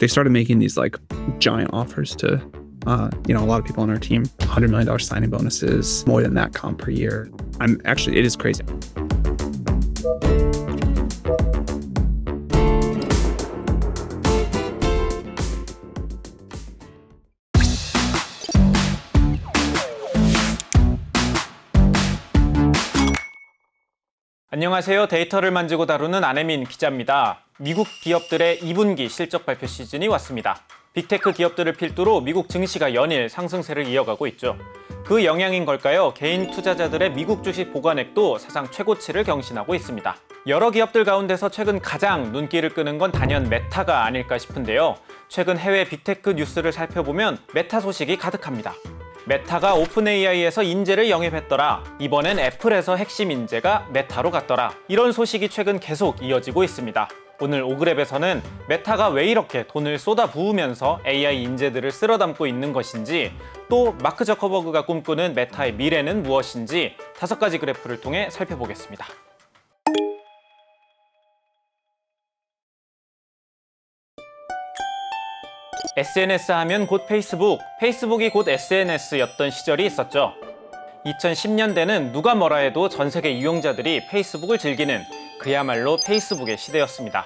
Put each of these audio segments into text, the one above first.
they started making these like giant offers to a lot of people on our team, $100 million signing bonuses, more than that comp per year. It is crazy. 안녕하세요. 데이터를 만지고 다루는 안혜민 기자입니다. 미국 기업들의 2분기 실적 발표 시즌이 왔습니다. 빅테크 기업들을 필두로 미국 증시가 연일 상승세를 이어가고 있죠. 그 영향인 걸까요? 개인 투자자들의 미국 주식 보관액도 사상 최고치를 경신하고 있습니다. 여러 기업들 가운데서 최근 가장 눈길을 끄는 건 단연 메타가 아닐까 싶은데요. 최근 해외 빅테크 뉴스를 살펴보면 메타 소식이 가득합니다. 메타가 오픈 AI에서 인재를 영입했더라. 이번엔 애플에서 핵심 인재가 메타로 갔더라. 이런 소식이 최근 계속 이어지고 있습니다. 오늘 오그랩에서는 메타가 왜 이렇게 돈을 쏟아부으면서 AI 인재들을 쓸어담고 있는 것인지, 또 마크 저커버그가 꿈꾸는 메타의 미래는 무엇인지 5가지 그래프를 통해 살펴보겠습니다. SNS 하면 곧 페이스북, 페이스북이 곧 SNS였던 시절이 있었죠. 2010년대는 누가 뭐라 해도 전 세계 이용자들이 페이스북을 즐기는 그야말로 페이스북의 시대였습니다.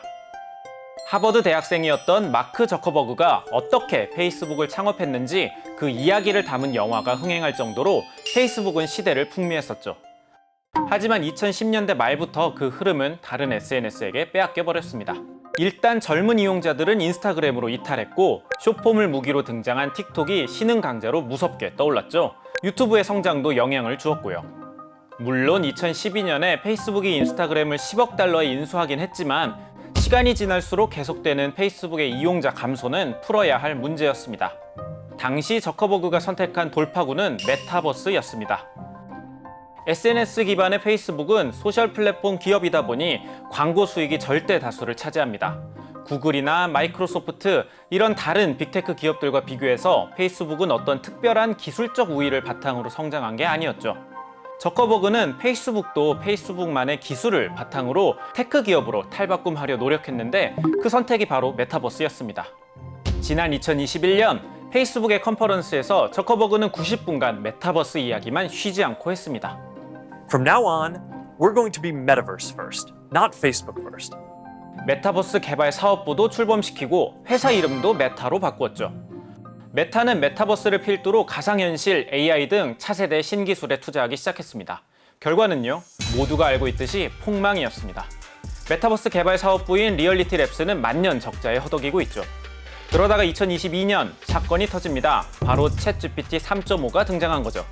하버드 대학생이었던 마크 저커버그가 어떻게 페이스북을 창업했는지 그 이야기를 담은 영화가 흥행할 정도로 페이스북은 시대를 풍미했었죠. 하지만 2010년대 말부터 그 흐름은 다른 SNS에게 빼앗겨버렸습니다. 일단 젊은 이용자들은 인스타그램으로 이탈했고, 숏폼을 무기로 등장한 틱톡이 신흥 강자로 무섭게 떠올랐죠. 유튜브의 성장도 영향을 주었고요. 물론 2012년에 페이스북이 인스타그램을 10억 달러에 인수하긴 했지만 시간이 지날수록 계속되는 페이스북의 이용자 감소는 풀어야 할 문제였습니다. 당시 저커버그가 선택한 돌파구는 메타버스였습니다. SNS 기반의 페이스북은 소셜 플랫폼 기업이다 보니 광고 수익이 절대 다수를 차지합니다. 구글이나 마이크로소프트, 이런 다른 빅테크 기업들과 비교해서 페이스북은 어떤 특별한 기술적 우위를 바탕으로 성장한 게 아니었죠. 저커버그는 페이스북도 페이스북만의 기술을 바탕으로 테크 기업으로 탈바꿈하려 노력했는데 그 선택이 바로 메타버스였습니다. 지난 2021년 페이스북의 컨퍼런스에서 저커버그는 90분간 메타버스 이야기만 쉬지 않고 했습니다. From now on, we're going to be metaverse first, not Facebook first. 메타버스 개발 사업부도 출범시키고 회사 이름도 메타로 바꾸었죠. 메타는 메타버스를 필두로 가상현실, AI 등 차세대 신기술에 투자하기 시작했습니다. 결과는요, 모두가 알고 있듯이 폭망이었습니다. 메타버스 개발 사업부인 리얼리티 랩스는 만년 적자에 허덕이고 있죠. 그러다가 2022년 사건이 터집니다. 바로 챗GPT 3.5가 등장한 거죠.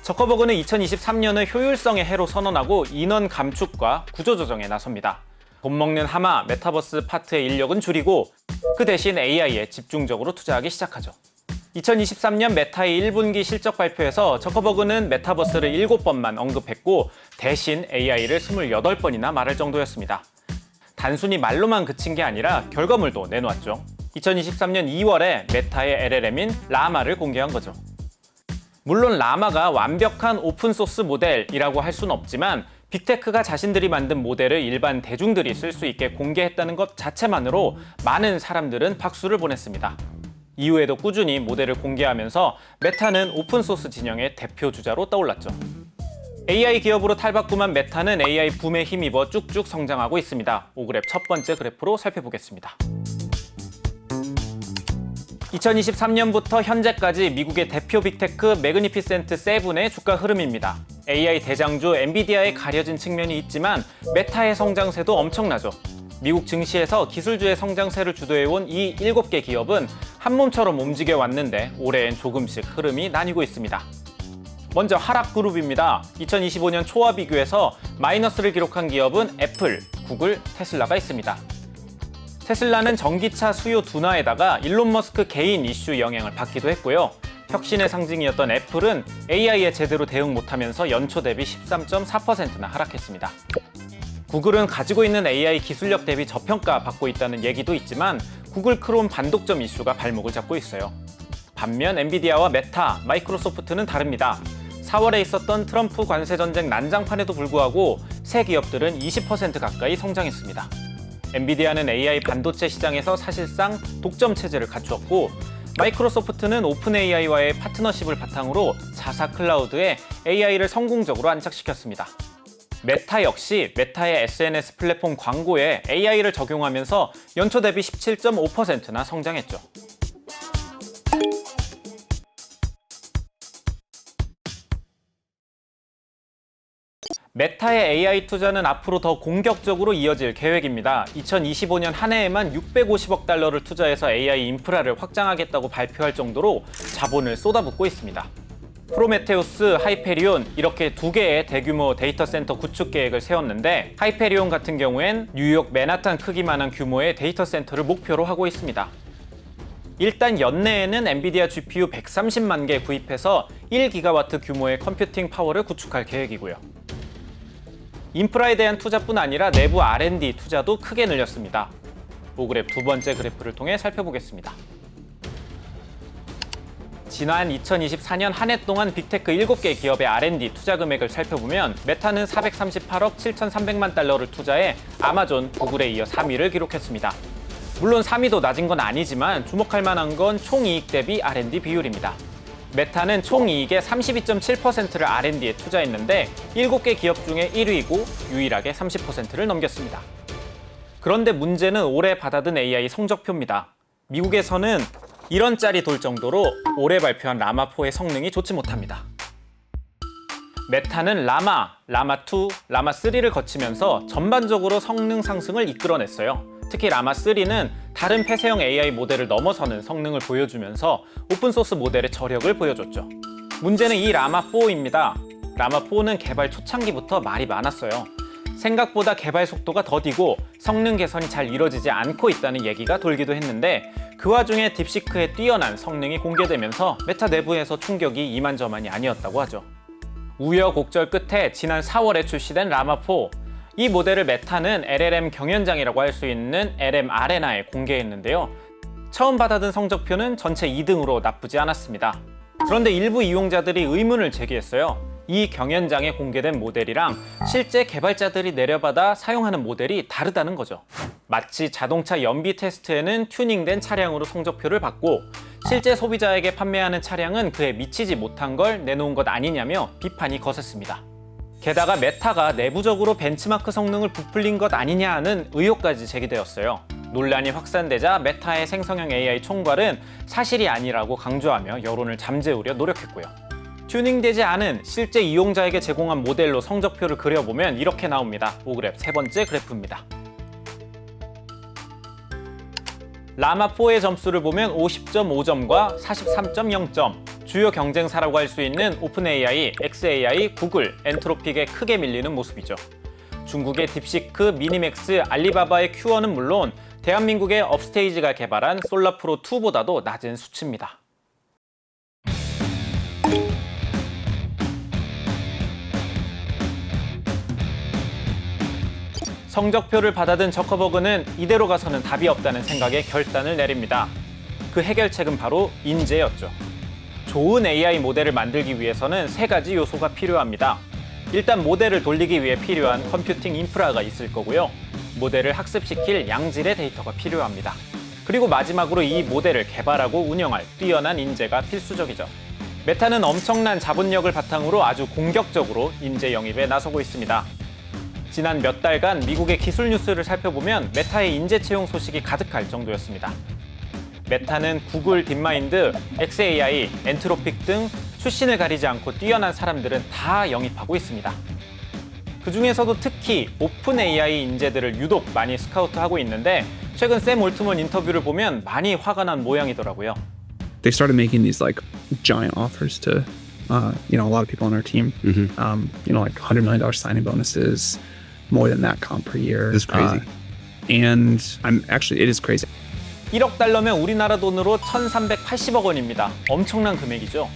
저커버그는 2023년을 효율성의 해로 선언하고 인원 감축과 구조조정에 나섭니다. 돈 먹는 하마 메타버스 파트의 인력은 줄이고 그 대신 AI에 집중적으로 투자하기 시작하죠. 2023년 메타의 1분기 실적 발표에서 저커버그는 메타버스를 7번만 언급했고 대신 AI를 28번이나 말할 정도였습니다. 단순히 말로만 그친 게 아니라 결과물도 내놓았죠. 2023년 2월에 메타의 LLM인 라마를 공개한 거죠. 물론 라마가 완벽한 오픈소스 모델이라고 할 수는 없지만 빅테크가 자신들이 만든 모델을 일반 대중들이 쓸 수 있게 공개했다는 것 자체만으로 많은 사람들은 박수를 보냈습니다. 이후에도 꾸준히 모델을 공개하면서 메타는 오픈소스 진영의 대표 주자로 떠올랐죠. AI 기업으로 탈바꿈한 메타는 AI 붐에 힘입어 쭉쭉 성장하고 있습니다. 오그랩 첫 번째 그래프로 살펴보겠습니다. 2023년부터 현재까지 미국의 대표 빅테크 매그니피센트 7의 주가 흐름입니다. AI 대장주 엔비디아에 가려진 측면이 있지만 메타의 성장세도 엄청나죠. 미국 증시에서 기술주의 성장세를 주도해온 이 7개 기업은 한 몸처럼 움직여 왔는데 올해엔 조금씩 흐름이 나뉘고 있습니다. 먼저 하락그룹입니다. 2025년 초와 비교해서 마이너스를 기록한 기업은 애플, 구글, 테슬라가 있습니다. 테슬라는 전기차 수요 둔화에다가 일론 머스크 개인 이슈 영향을 받기도 했고요. 혁신의 상징이었던 애플은 AI에 제대로 대응 못하면서 연초 대비 13.4%나 하락했습니다. 구글은 가지고 있는 AI 기술력 대비 저평가 받고 있다는 얘기도 있지만 구글 크롬 반독점 이슈가 발목을 잡고 있어요. 반면 엔비디아와 메타, 마이크로소프트는 다릅니다. 4월에 있었던 트럼프 관세 전쟁 난장판에도 불구하고 새 기업들은 20% 가까이 성장했습니다. 엔비디아는 AI 반도체 시장에서 사실상 독점 체제를 갖추었고, 마이크로소프트는 오픈 AI와의 파트너십을 바탕으로 자사 클라우드에 AI를 성공적으로 안착시켰습니다. 메타 역시 메타의 SNS 플랫폼 광고에 AI를 적용하면서 연초 대비 17.5%나 성장했죠. 메타의 AI 투자는 앞으로 더 공격적으로 이어질 계획입니다. 2025년 한 해에만 650억 달러를 투자해서 AI 인프라를 확장하겠다고 발표할 정도로 자본을 쏟아붓고 있습니다. 프로메테우스, 하이페리온 이렇게 두 개의 대규모 데이터 센터 구축 계획을 세웠는데, 하이페리온 같은 경우엔 뉴욕 맨하탄 크기만한 규모의 데이터 센터를 목표로 하고 있습니다. 일단 연내에는 엔비디아 GPU 130만 개 구입해서 1기가와트 규모의 컴퓨팅 파워를 구축할 계획이고요. 인프라에 대한 투자뿐 아니라 내부 R&D 투자도 크게 늘렸습니다. 오그랩 두 번째 그래프를 통해 살펴보겠습니다. 지난 2024년 한 해 동안 빅테크 7개 기업의 R&D 투자 금액을 살펴보면 메타는 438억 7,300만 달러를 투자해 아마존, 구글에 이어 3위를 기록했습니다. 물론 3위도 낮은 건 아니지만 주목할 만한 건 총이익 대비 R&D 비율입니다. 메타는 총이익의 32.7%를 R&D에 투자했는데 7개 기업 중에 1위이고 유일하게 30%를 넘겼습니다. 그런데 문제는 올해 받아든 AI 성적표입니다. 미국에서는 이런 짤이 돌 정도로 올해 발표한 라마4의 성능이 좋지 못합니다. 메타는 라마, 라마2, 라마3를 거치면서 전반적으로 성능 상승을 이끌어냈어요. 특히 라마3는 다른 폐쇄형 AI 모델을 넘어서는 성능을 보여주면서 오픈소스 모델의 저력을 보여줬죠. 문제는 이 라마4입니다. 라마4는 개발 초창기부터 말이 많았어요. 생각보다 개발 속도가 더디고 성능 개선이 잘 이뤄지지 않고 있다는 얘기가 돌기도 했는데, 그 와중에 딥시크의 뛰어난 성능이 공개되면서 메타 내부에서 충격이 이만저만이 아니었다고 하죠. 우여곡절 끝에 지난 4월에 출시된 라마4, 이 모델을 메타는 LLM 경연장이라고 할 수 있는 LM 아레나에 공개했는데요. 처음 받아든 성적표는 전체 2등으로 나쁘지 않았습니다. 그런데 일부 이용자들이 의문을 제기했어요. 이 경연장에 공개된 모델이랑 실제 개발자들이 내려받아 사용하는 모델이 다르다는 거죠. 마치 자동차 연비 테스트에는 튜닝된 차량으로 성적표를 받고 실제 소비자에게 판매하는 차량은 그에 미치지 못한 걸 내놓은 것 아니냐며 비판이 거셌습니다. 게다가 메타가 내부적으로 벤치마크 성능을 부풀린 것 아니냐 하는 의혹까지 제기되었어요. 논란이 확산되자 메타의 생성형 AI 총괄은 사실이 아니라고 강조하며 여론을 잠재우려 노력했고요. 튜닝되지 않은 실제 이용자에게 제공한 모델로 성적표를 그려보면 이렇게 나옵니다. 오그랩 세 번째 그래프입니다. 라마4의 점수를 보면 50.5점과 43.0점, 주요 경쟁사라고 할 수 있는 오픈 AI, xAI, 구글, 엔트로픽에 크게 밀리는 모습이죠. 중국의 딥시크, 미니맥스, 알리바바의 Q1은 물론 대한민국의 업스테이지가 개발한 솔라프로 2보다도 낮은 수치입니다. 성적표를 받아든 저커버그는 이대로 가서는 답이 없다는 생각에 결단을 내립니다. 그 해결책은 바로 인재였죠. 좋은 AI 모델을 만들기 위해서는 세 가지 요소가 필요합니다. 일단 모델을 돌리기 위해 필요한 컴퓨팅 인프라가 있을 거고요. 모델을 학습시킬 양질의 데이터가 필요합니다. 그리고 마지막으로 이 모델을 개발하고 운영할 뛰어난 인재가 필수적이죠. 메타는 엄청난 자본력을 바탕으로 아주 공격적으로 인재 영입에 나서고 있습니다. 지난 몇 달간 미국의 기술 뉴스를 살펴보면 메타의 인재 채용 소식이 가득할 정도였습니다. 메타는 구글, 딥마인드, xAI, 엔트로픽 등 출신을 가리지 않고 뛰어난 사람들은 다 영입하고 있습니다. 그 중에서도 특히 오픈 AI 인재들을 유독 많이 스카우트하고 있는데, 최근 샘 올트먼 인터뷰를 보면 많이 화가 난 모양이더라고요. They started making these like giant offers to, a lot of people on our team. Like $100 million signing bonuses, more than that comp per year. That's crazy. And it is crazy. 1억 달러면 우리나라 돈으로 1,380억 원입니다. 엄청난 금액이죠.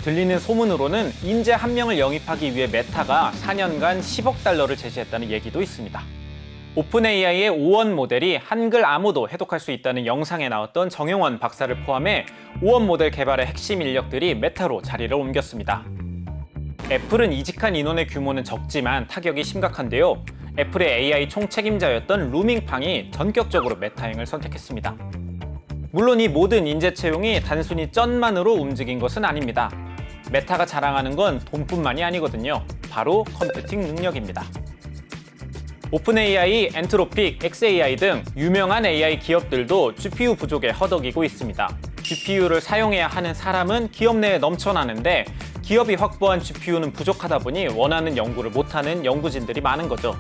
들리는 소문으로는 인재 한 명을 영입하기 위해 메타가 4년간 10억 달러를 제시했다는 얘기도 있습니다. 오픈 AI의 O1 모델이 한글 암호도 해독할 수 있다는 영상에 나왔던 정용원 박사를 포함해 O1 모델 개발의 핵심 인력들이 메타로 자리를 옮겼습니다. 애플은 이직한 인원의 규모는 적지만 타격이 심각한데요. 애플의 AI 총책임자였던 루밍팡이 전격적으로 메타행을 선택했습니다. 물론 이 모든 인재 채용이 단순히 쩐만으로 움직인 것은 아닙니다. 메타가 자랑하는 건 돈뿐만이 아니거든요. 바로 컴퓨팅 능력입니다. 오픈AI, 엔트로픽, xAI 등 유명한 AI 기업들도 GPU 부족에 허덕이고 있습니다. GPU를 사용해야 하는 사람은 기업 내에 넘쳐나는데 기업이 확보한 GPU는 부족하다 보니 원하는 연구를 못하는 연구진들이 많은 거죠.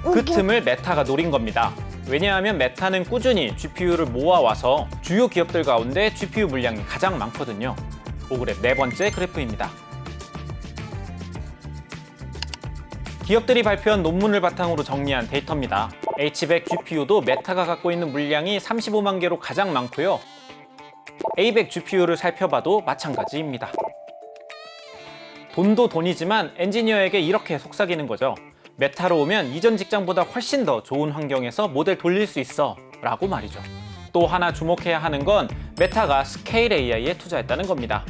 그 틈을 메타가 노린 겁니다. 왜냐하면 메타는 꾸준히 GPU를 모아와서 주요 기업들 가운데 GPU 물량이 가장 많거든요. 오그랩 네 번째 그래프입니다. 기업들이 발표한 논문을 바탕으로 정리한 데이터입니다. H100 GPU도 메타가 갖고 있는 물량이 35만 개로 가장 많고요. A100 GPU를 살펴봐도 마찬가지입니다. 돈도 돈이지만 엔지니어에게 이렇게 속삭이는 거죠. 메타로 오면 이전 직장보다 훨씬 더 좋은 환경에서 모델 돌릴 수 있어 라고 말이죠. 또 하나 주목해야 하는 건 메타가 스케일 AI에 투자했다는 겁니다.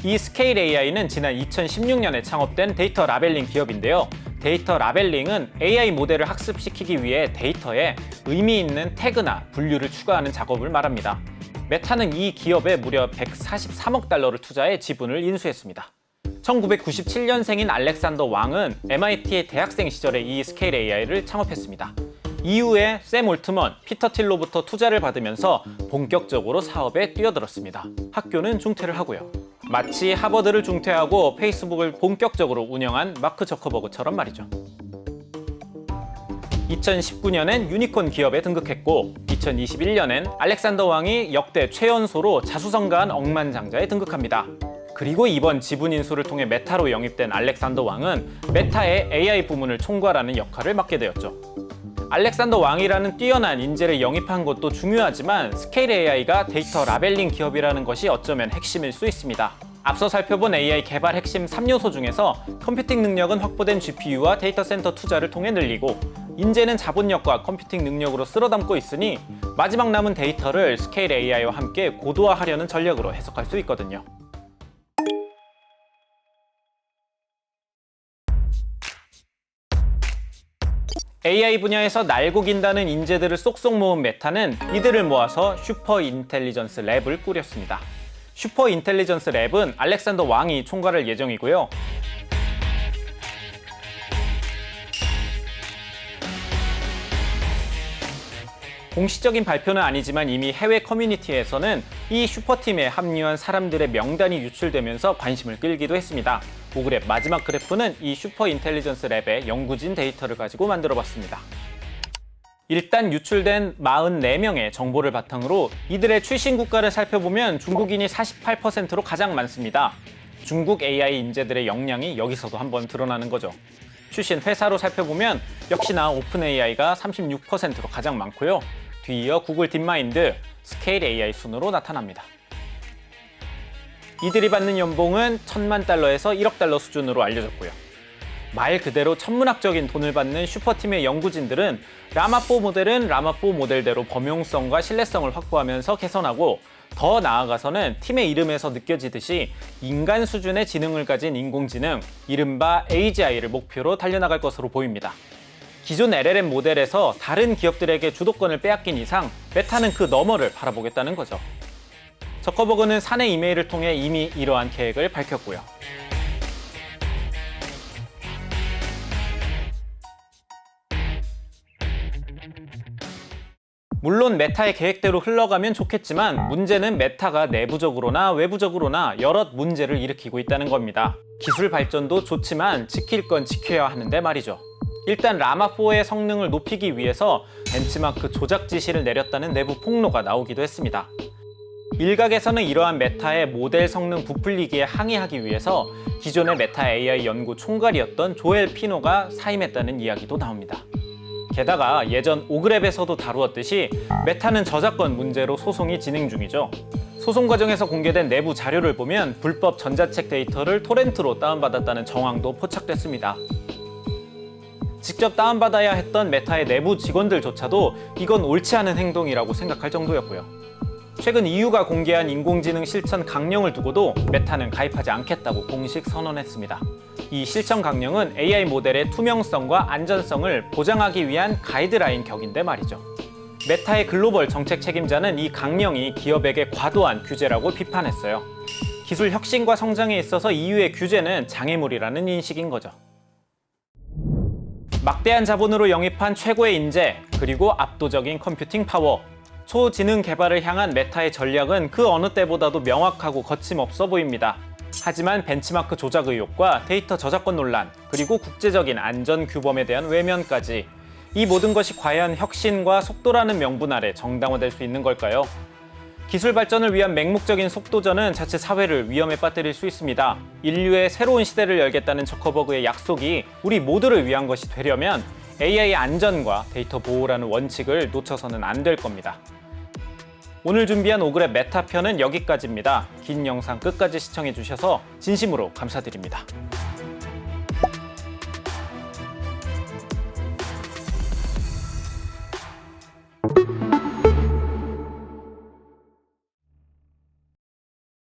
이 스케일 AI는 지난 2016년에 창업된 데이터 라벨링 기업인데요. 데이터 라벨링은 AI 모델을 학습시키기 위해 데이터에 의미 있는 태그나 분류를 추가하는 작업을 말합니다. 메타는 이 기업에 무려 143억 달러를 투자해 지분을 인수했습니다. 1997년생인 알렉산더 왕은 MIT의 대학생 시절에 이 스케일 AI를 창업했습니다. 이후에 샘 올트먼, 피터 틸로부터 투자를 받으면서 본격적으로 사업에 뛰어들었습니다. 학교는 중퇴를 하고요. 마치 하버드를 중퇴하고 페이스북을 본격적으로 운영한 마크 저커버그처럼 말이죠. 2019년엔 유니콘 기업에 등극했고 2021년엔 알렉산더 왕이 역대 최연소로 자수성가한 억만장자에 등극합니다. 그리고 이번 지분 인수를 통해 메타로 영입된 알렉산더 왕은 메타의 AI 부문을 총괄하는 역할을 맡게 되었죠. 알렉산더 왕이라는 뛰어난 인재를 영입한 것도 중요하지만 스케일 AI가 데이터 라벨링 기업이라는 것이 어쩌면 핵심일 수 있습니다. 앞서 살펴본 AI 개발 핵심 3요소 중에서 컴퓨팅 능력은 확보된 GPU와 데이터 센터 투자를 통해 늘리고 인재는 자본력과 컴퓨팅 능력으로 쓸어담고 있으니 마지막 남은 데이터를 스케일 AI와 함께 고도화하려는 전략으로 해석할 수 있거든요. AI 분야에서 날고 긴다는 인재들을 쏙쏙 모은 메타는 이들을 모아서 슈퍼 인텔리전스 랩을 꾸렸습니다. 슈퍼 인텔리전스 랩은 알렉산더 왕이 총괄할 예정이고요. 공식적인 발표는 아니지만 이미 해외 커뮤니티에서는 이 슈퍼팀에 합류한 사람들의 명단이 유출되면서 관심을 끌기도 했습니다. 오그랩 마지막 그래프는 이 슈퍼 인텔리전스 랩의 연구진 데이터를 가지고 만들어봤습니다. 일단 유출된 44명의 정보를 바탕으로 이들의 출신 국가를 살펴보면 중국인이 48%로 가장 많습니다. 중국 AI 인재들의 역량이 여기서도 한번 드러나는 거죠. 출신 회사로 살펴보면 역시나 오픈AI가 36%로 가장 많고요. 뒤이어 구글 딥마인드, 스케일 AI 순으로 나타납니다. 이들이 받는 연봉은 1,000만 달러에서 1억 달러 수준으로 알려졌고요. 말 그대로 천문학적인 돈을 받는 슈퍼팀의 연구진들은 라마4 모델은 라마4 모델대로 범용성과 신뢰성을 확보하면서 개선하고 더 나아가서는 팀의 이름에서 느껴지듯이 인간 수준의 지능을 가진 인공지능, 이른바 AGI를 목표로 달려나갈 것으로 보입니다. 기존 LLM 모델에서 다른 기업들에게 주도권을 빼앗긴 이상 메타는 그 너머를 바라보겠다는 거죠. 저커버그는 사내 이메일을 통해 이미 이러한 계획을 밝혔고요. 물론 메타의 계획대로 흘러가면 좋겠지만 문제는 메타가 내부적으로나 외부적으로나 여러 문제를 일으키고 있다는 겁니다. 기술 발전도 좋지만 지킬 건 지켜야 하는데 말이죠. 일단 라마4의 성능을 높이기 위해서 벤치마크 조작 지시를 내렸다는 내부 폭로가 나오기도 했습니다. 일각에서는 이러한 메타의 모델 성능 부풀리기에 항의하기 위해서 기존의 메타 AI 연구 총괄이었던 조엘 피노가 사임했다는 이야기도 나옵니다. 게다가 예전 오그랩에서도 다루었듯이 메타는 저작권 문제로 소송이 진행 중이죠. 소송 과정에서 공개된 내부 자료를 보면 불법 전자책 데이터를 토렌트로 다운받았다는 정황도 포착됐습니다. 직접 다운받아야 했던 메타의 내부 직원들조차도 이건 옳지 않은 행동이라고 생각할 정도였고요. 최근 EU가 공개한 인공지능 실천 강령을 두고도 메타는 가입하지 않겠다고 공식 선언했습니다. 이 실천 강령은 AI 모델의 투명성과 안전성을 보장하기 위한 가이드라인 격인데 말이죠. 메타의 글로벌 정책 책임자는 이 강령이 기업에게 과도한 규제라고 비판했어요. 기술 혁신과 성장에 있어서 EU의 규제는 장애물이라는 인식인 거죠. 막대한 자본으로 영입한 최고의 인재, 그리고 압도적인 컴퓨팅 파워. 초지능 개발을 향한 메타의 전략은 그 어느 때보다도 명확하고 거침없어 보입니다. 하지만 벤치마크 조작 의혹과 데이터 저작권 논란, 그리고 국제적인 안전 규범에 대한 외면까지 이 모든 것이 과연 혁신과 속도라는 명분 아래 정당화될 수 있는 걸까요? 기술 발전을 위한 맹목적인 속도전은 자칫 사회를 위험에 빠뜨릴 수 있습니다. 인류의 새로운 시대를 열겠다는 저커버그의 약속이 우리 모두를 위한 것이 되려면 AI 안전과 데이터 보호라는 원칙을 놓쳐서는 안 될 겁니다. 오늘 준비한 오글의 메타 편은 여기까지입니다. 긴 영상 끝까지 시청해주셔서 진심으로 감사드립니다.